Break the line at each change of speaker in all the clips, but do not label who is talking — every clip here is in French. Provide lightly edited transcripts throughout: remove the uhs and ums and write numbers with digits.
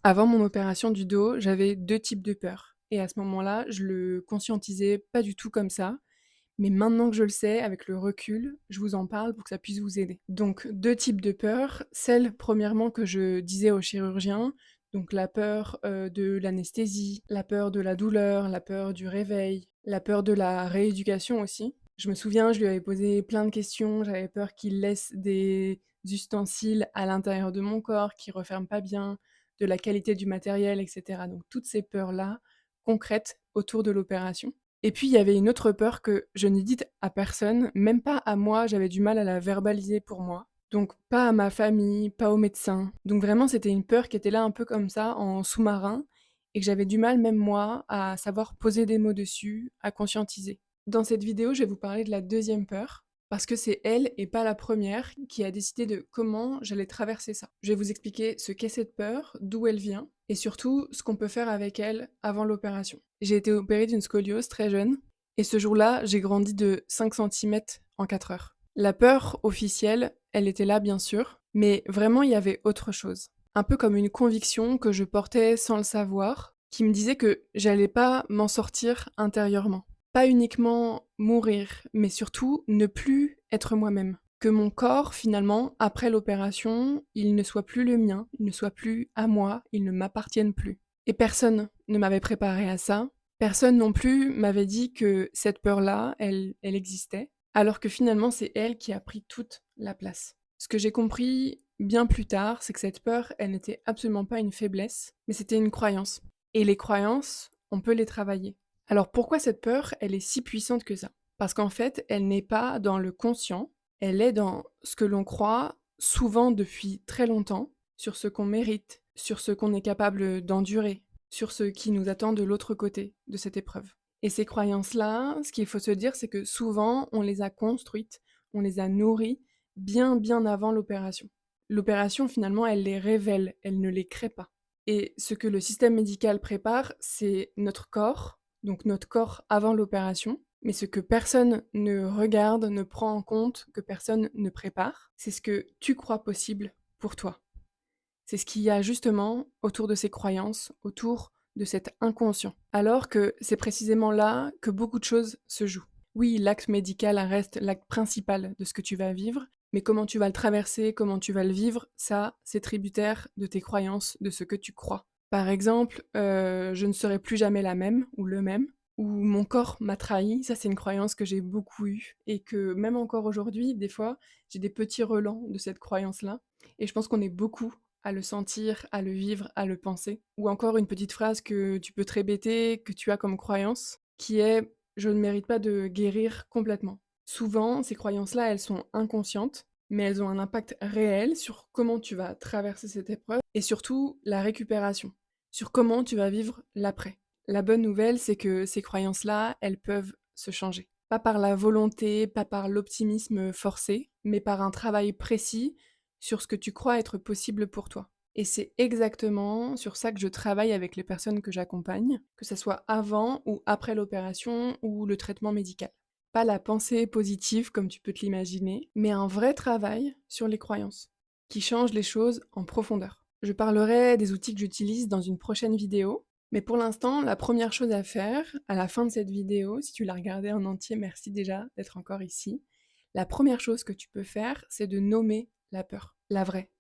Avant mon opération du dos, j'avais 2 types de peurs et à ce moment-là, je le conscientisais pas du tout comme ça. Mais maintenant que je le sais, avec le recul, je vous en parle pour que ça puisse vous aider. Donc 2 types de peurs. Celle, premièrement, que je disais au chirurgien, donc la peur, de l'anesthésie, la peur de la douleur, la peur du réveil, la peur de la rééducation aussi. Je me souviens, je lui avais posé plein de questions, j'avais peur qu'il laisse des ustensiles à l'intérieur de mon corps qui referment pas bien, de la qualité du matériel et cetera. Donc toutes ces peurs-là, concrètes, autour de l'opération. Et puis il y avait une autre peur que je n'ai dite à personne, même pas à moi, j'avais du mal à la verbaliser pour moi. Donc pas à ma famille, pas aux médecins. Donc vraiment c'était une peur qui était là un peu comme ça, en sous-marin, et que j'avais du mal, même moi, à savoir poser des mots dessus, à conscientiser. Dans cette vidéo, je vais vous parler de la deuxième peur, parce que c'est elle, et pas la première, qui a décidé de comment j'allais traverser ça. Je vais vous expliquer ce qu'est cette peur, d'où elle vient, et surtout ce qu'on peut faire avec elle avant l'opération. J'ai été opérée d'une scoliose très jeune, et ce jour-là, j'ai grandi de 5 centimètres en 4 heures. La peur officielle, elle était là bien sûr, mais vraiment il y avait autre chose. Un peu comme une conviction que je portais sans le savoir, qui me disait que j'allais pas m'en sortir intérieurement. Pas uniquement mourir, mais surtout ne plus être moi-même. Que mon corps, finalement, après l'opération, il ne soit plus le mien, il ne soit plus à moi, il ne m'appartienne plus. Et personne ne m'avait préparé à ça. Personne non plus m'avait dit que cette peur-là, elle existait, alors que finalement, c'est elle qui a pris toute la place. Ce que j'ai compris bien plus tard, c'est que cette peur, elle n'était absolument pas une faiblesse, mais c'était une croyance. Et les croyances, on peut les travailler. Alors pourquoi cette peur, elle est si puissante que ça? Parce qu'en fait, elle n'est pas dans le conscient, elle est dans ce que l'on croit, souvent depuis très longtemps, sur ce qu'on mérite, sur ce qu'on est capable d'endurer, sur ce qui nous attend de l'autre côté de cette épreuve. Et ces croyances-là, ce qu'il faut se dire, c'est que souvent, on les a construites, on les a nourries bien, bien avant l'opération. L'opération, finalement, elle les révèle, elle ne les crée pas. Et ce que le système médical prépare, c'est notre corps, donc notre corps avant l'opération, mais ce que personne ne regarde, ne prend en compte, que personne ne prépare, c'est ce que tu crois possible pour toi. C'est ce qu'il y a justement autour de ces croyances, autour de cet inconscient. Alors que c'est précisément là que beaucoup de choses se jouent. Oui, l'acte médical reste l'acte principal de ce que tu vas vivre, mais comment tu vas le traverser, comment tu vas le vivre, ça, c'est tributaire de tes croyances, de ce que tu crois. Par exemple, je ne serai plus jamais la même ou le même, ou mon corps m'a trahi, ça c'est une croyance que j'ai beaucoup eue et que même encore aujourd'hui, des fois, j'ai des petits relents de cette croyance-là. Et je pense qu'on est beaucoup à le sentir, à le vivre, à le penser. Ou encore une petite phrase que tu peux te répéter, que tu as comme croyance, qui est je ne mérite pas de guérir complètement. Souvent, ces croyances-là, elles sont inconscientes, mais elles ont un impact réel sur comment tu vas traverser cette épreuve et surtout la récupération, sur comment tu vas vivre l'après. La bonne nouvelle, c'est que ces croyances-là, elles peuvent se changer. Pas par la volonté, pas par l'optimisme forcé, mais par un travail précis sur ce que tu crois être possible pour toi. Et c'est exactement sur ça que je travaille avec les personnes que j'accompagne, que ce soit avant ou après l'opération ou le traitement médical. Pas la pensée positive comme tu peux te l'imaginer, mais un vrai travail sur les croyances, qui change les choses en profondeur. Je parlerai des outils que j'utilise dans une prochaine vidéo, mais pour l'instant, la première chose à faire, à la fin de cette vidéo, si tu l'as regardée en entier, merci déjà d'être encore ici. La première chose que tu peux faire, c'est de nommer la peur, la vraie,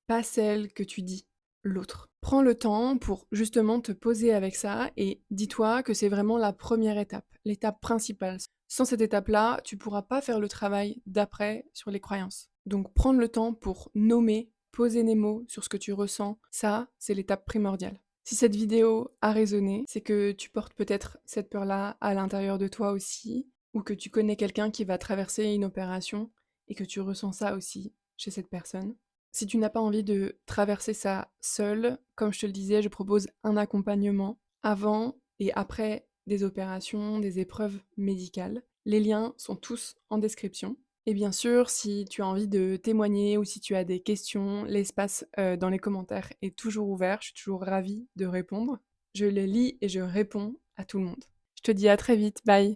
pas celle que tu dis, l'autre. Prends le temps pour justement te poser avec ça et dis-toi que c'est vraiment la première étape, l'étape principale. Sans cette étape-là, tu pourras pas faire le travail d'après sur les croyances. Donc prendre le temps pour nommer, poser des mots sur ce que tu ressens, ça, c'est l'étape primordiale. Si cette vidéo a résonné, c'est que tu portes peut-être cette peur-là à l'intérieur de toi aussi, ou que tu connais quelqu'un qui va traverser une opération et que tu ressens ça aussi chez cette personne. Si tu n'as pas envie de traverser ça seul, comme je te le disais, je propose un accompagnement avant et après des opérations, des épreuves médicales. Les liens sont tous en description. Et bien sûr, si tu as envie de témoigner ou si tu as des questions, l'espace dans les commentaires est toujours ouvert. Je suis toujours ravie de répondre. Je les lis et je réponds à tout le monde. Je te dis à très vite. Bye!